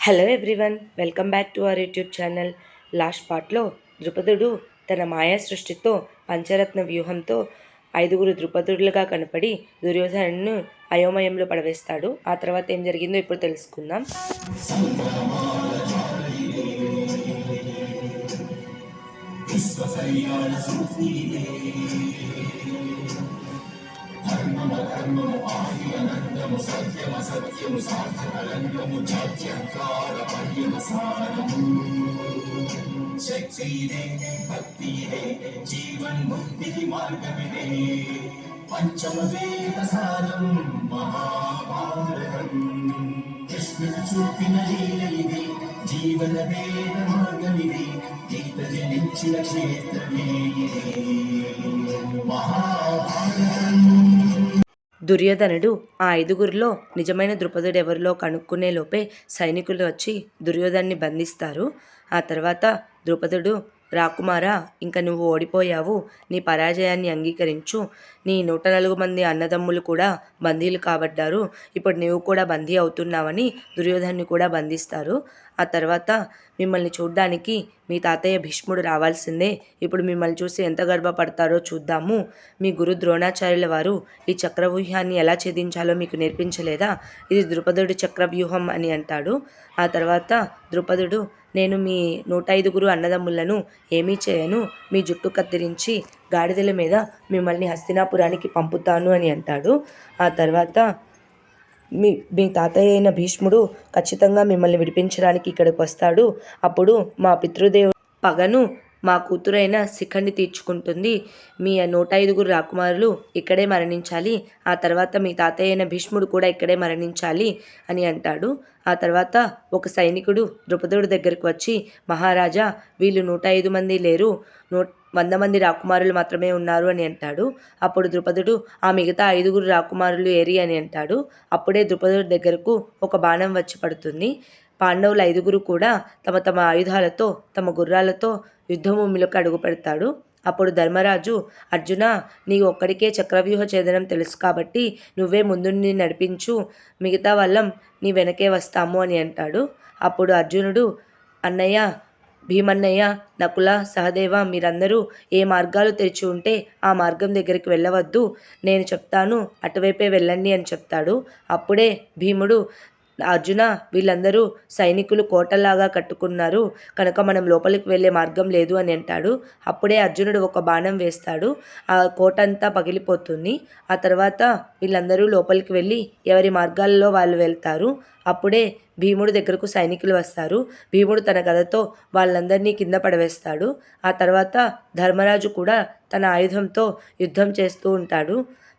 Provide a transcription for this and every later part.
Hello everyone, welcome back to our YouTube channel. Last పార్ట్లో ద్రుపదుడు తన మాయా సృష్టితో పంచరత్న వ్యూహంతో 5గురు ద్రుపదులుగా కనపడి దుర్యోధనను అయోమయంలో పడవేస్తాడు. ఆ తర్వాత ఏం జరిగిందో ఇప్పుడు తెలుసుకుందాం. శక్తిదే భక్తిదే జీవన్ముక్తికి మార్గమిదే పంచమవేద సారం మహాభారతం కృష్ణుడు చూపిన లీలలిది జీవన వేద మార్గమిది గీత జనించిన క్షేత్రమే మహాభారతం. దుర్యోధనుడు ఆ 5గురిలో నిజమైన ద్రుపదుడు ఎవరిలో కనుక్కునే లోపే సైనికులు వచ్చి దుర్యోధన్ని బంధిస్తారు. ఆ తర్వాత ద్రుపదుడు, రాకుమారా, ఇంకా నువ్వు ఓడిపోయావు, నీ పరాజయాన్ని అంగీకరించు, నీ 104 మంది అన్నదమ్ములు కూడా బందీలు కాబడ్డారు, ఇప్పుడు నువ్వు కూడా బందీ అవుతున్నావని దుర్యోధన్ని కూడా బంధిస్తారు. ఆ తర్వాత మిమ్మల్ని చూడ్డానికి మీ తాతయ్య భీష్ముడు రావాల్సిందే, ఇప్పుడు మిమ్మల్ని చూసి ఎంత గర్వపడతారో చూద్దాము. మీ గురు ద్రోణాచార్యుల వారు ఈ చక్రవ్యూహాన్ని ఎలా ఛేదించాలో మీకు నేర్పించలేదా? ఇది ద్రుపదుడి చక్రవ్యూహం అని అంటాడు. ఆ తర్వాత ద్రుపదుడు, నేను మీ 105గురు అన్నదమ్ములను ఏమీ చేయను, మీ జుట్టు కత్తిరించి గాడిదల మీద మిమ్మల్ని హస్తినాపురానికి పంపుతాను అని అంటాడు. ఆ తర్వాత మీ మీ తాతయ్య అయిన భీష్ముడు ఖచ్చితంగా మిమ్మల్ని విడిపించడానికి ఇక్కడికి వస్తాడు. అప్పుడు మా పితృదేవు పగను మా కూతురైన శిఖండి తీర్చుకుంటుంది. మీ 105గురు రాకుమారులు ఇక్కడే మరణించాలి, ఆ తర్వాత మీ తాతయ్య అయిన భీష్ముడు కూడా ఇక్కడే మరణించాలి అని అంటాడు. ఆ తర్వాత ఒక సైనికుడు ద్రుపదుడి దగ్గరికి వచ్చి, మహారాజా, వీళ్ళు 105 మంది లేరు, 100 మంది రాకుమారులు మాత్రమే ఉన్నారు అని అంటాడు. అప్పుడు ద్రుపదుడు, ఆ మిగతా 5గురు రాకుమారులు ఏరి అని అంటాడు. అప్పుడే ద్రుపదుడి దగ్గరకు ఒక బాణం వచ్చి పడుతుంది. పాండవులు 5గురు కూడా తమ తమ ఆయుధాలతో, తమ గుర్రాలతో యుద్ధభూమిలోకి అడుగు పెడతాడు. అప్పుడు ధర్మరాజు, అర్జున, నీకు ఒక్కడికే చక్రవ్యూహ ఛేదనం తెలుసు కాబట్టి నువ్వే ముందుండి నడిపించు, మిగతా వాళ్ళం నీ వెనకే వస్తాము అని అంటాడు. అప్పుడు అర్జునుడు, అన్నయ్య, భీమన్నయ్య, నకుల, సహదేవ, మీరందరూ ఏ మార్గాలు తెరిచి ఉంటే ఆ మార్గం దగ్గరికి వెళ్ళవద్దు, నేను చెప్తాను, అటువైపే వెళ్ళండి అని చెప్తాడు. అప్పుడే భీముడు, అర్జున, వీళ్ళందరూ సైనికులు కోటలాగా కట్టుకున్నారు కనుక మనం లోపలికి వెళ్ళే మార్గం లేదు అని అంటాడు. అప్పుడే అర్జునుడు ఒక బాణం వేస్తాడు, ఆ కోట అంతా పగిలిపోతుంది. ఆ తర్వాత వీళ్ళందరూ లోపలికి వెళ్ళి ఎవరి మార్గాల్లో వాళ్ళు వెళ్తారు. అప్పుడే భీముడు దగ్గరకు సైనికులు వస్తారు. భీముడు తన గదతో వాళ్ళందరినీ కింద పడవేస్తాడు. ఆ తర్వాత ధర్మరాజు కూడా తన ఆయుధంతో యుద్ధం చేస్తూ ఉంటాడు.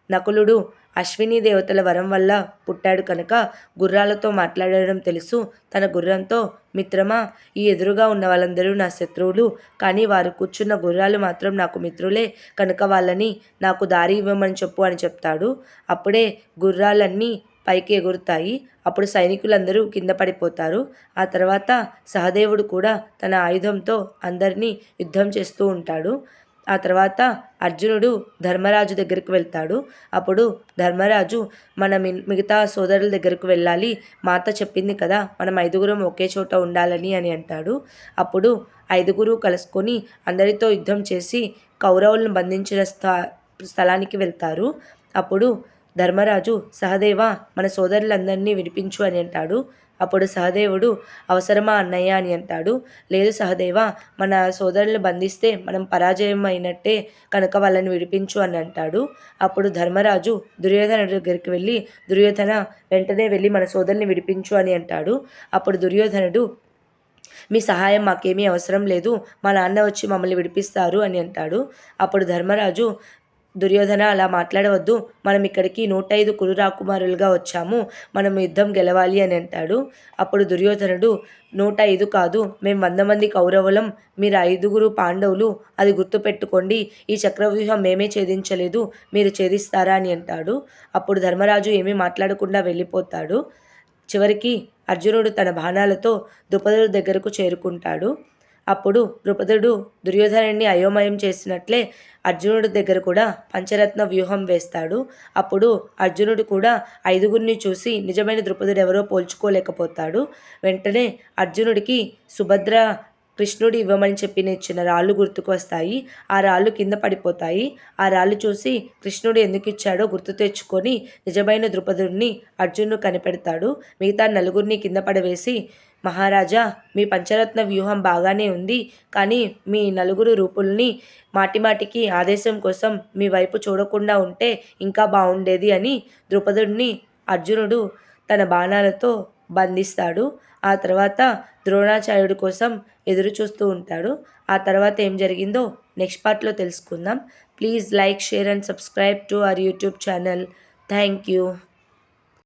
నకులుడు అశ్విని దేవతల వరం వల్ల పుట్టాడు కనుక గుర్రాలతో మాట్లాడడం తెలుసు. తన గుర్రంతో, మిత్రమా, ఈ ఎదురుగా ఉన్న వాళ్ళందరూ నా శత్రువులు, కానీ వారు కూర్చున్న గుర్రాలు మాత్రం నాకు మిత్రులే, కనుక వాళ్ళని నాకు దారి ఇవ్వమని చెప్పు అని చెప్తాడు. అప్పుడే గుర్రాలన్నీ పైకి ఎగురుతాయి. అప్పుడు సైనికులందరూ కింద పడిపోతారు. ఆ తర్వాత సహదేవుడు కూడా తన ఆయుధంతో అందరినీ యుద్ధం చేస్తూ ఉంటాడు. ఆ తర్వాత అర్జునుడు ధర్మరాజు దగ్గరికి వెళ్తాడు. అప్పుడు ధర్మరాజు, మన మిగతా సోదరుల దగ్గరకు వెళ్ళాలి, మాత చెప్పింది కదా మనం 5గురం ఒకే చోట ఉండాలని అని అంటాడు. అప్పుడు 5గురు కలుసుకొని అందరితో యుద్ధం చేసి కౌరవులను బంధించిన స్థలానికి వెళ్తారు. అప్పుడు ధర్మరాజు, సహదేవ, మన సోదరులందరినీ విడిపించు అని అంటాడు. అప్పుడు సహదేవుడు, అవసరమా అన్నయ్య అని అంటాడు. లేదు సహదేవ, మన సోదరులను బంధిస్తే మనం పరాజయం అయినట్టే, కనుక వాళ్ళని విడిపించు అని అంటాడు. అప్పుడు ధర్మరాజు దుర్యోధన దగ్గరికి వెళ్ళి, దుర్యోధన, వెంటనే వెళ్ళి మన సోదరుని విడిపించు అని అంటాడు. అప్పుడు దుర్యోధనుడు, మీ సహాయం మాకేమీ అవసరం లేదు, మా నాన్న వచ్చి మమ్మల్ని విడిపిస్తారు అని అంటాడు. అప్పుడు ధర్మరాజు, దుర్యోధన, అలా మాట్లాడవద్దు, మనం ఇక్కడికి 105 కురు రాకుమారులుగా వచ్చాము, మనం యుద్ధం గెలవాలి అని అంటాడు. అప్పుడు దుర్యోధనుడు, 105 కాదు, మేము 100 మంది కౌరవులం, మీరు 5గురు పాండవులు, అది గుర్తుపెట్టుకోండి, ఈ చక్రవ్యూహం మేమే ఛేదించలేదు, మీరు ఛేదిస్తారా అని అంటాడు. అప్పుడు ధర్మరాజు ఏమీ మాట్లాడకుండా వెళ్ళిపోతాడు. చివరికి అర్జునుడు తన బాణాలతో ద్రుపదుడి దగ్గరకు చేరుకుంటాడు. అప్పుడు ద్రుపదుడు దుర్యోధనుడిని అయోమయం చేసినట్లే అర్జునుడి దగ్గర కూడా పంచరత్న వ్యూహం వేస్తాడు. అప్పుడు అర్జునుడు కూడా 5గురిని చూసి నిజమైన ద్రుపదుడు ఎవరో పోల్చుకోలేకపోతాడు. వెంటనే అర్జునుడికి సుభద్ర కృష్ణుడు ఇవ్వమని ఇచ్చిన రాళ్ళు గుర్తుకు వస్తాయి. ఆ రాళ్ళు కింద పడిపోతాయి. ఆ రాళ్ళు చూసి కృష్ణుడు ఎందుకు ఇచ్చాడో గుర్తు తెచ్చుకొని నిజమైన ద్రుపదుడిని అర్జునుడు కనిపెడతాడు. మిగతా నలుగురిని కింద పడవేసి, మహారాజా, మీ పంచరత్న వ్యూహం బాగానే ఉంది, కానీ మీ నలుగురు రూపుల్ని మాటిమాటికి ఆదేశం కోసం మీ వైపు చూడకుండా ఉంటే ఇంకా బాగుండేది అని ద్రుపదుడిని అర్జునుడు తన బాణాలతో బంధిస్తాడు. ఆ తర్వాత ద్రోణాచార్యుడి కోసం ఎదురు చూస్తూ ఉంటాడు. ఆ తర్వాత ఏం జరిగిందో నెక్స్ట్ పార్ట్లో తెలుసుకుందాం. Please like, share and subscribe to our YouTube channel. Thank you.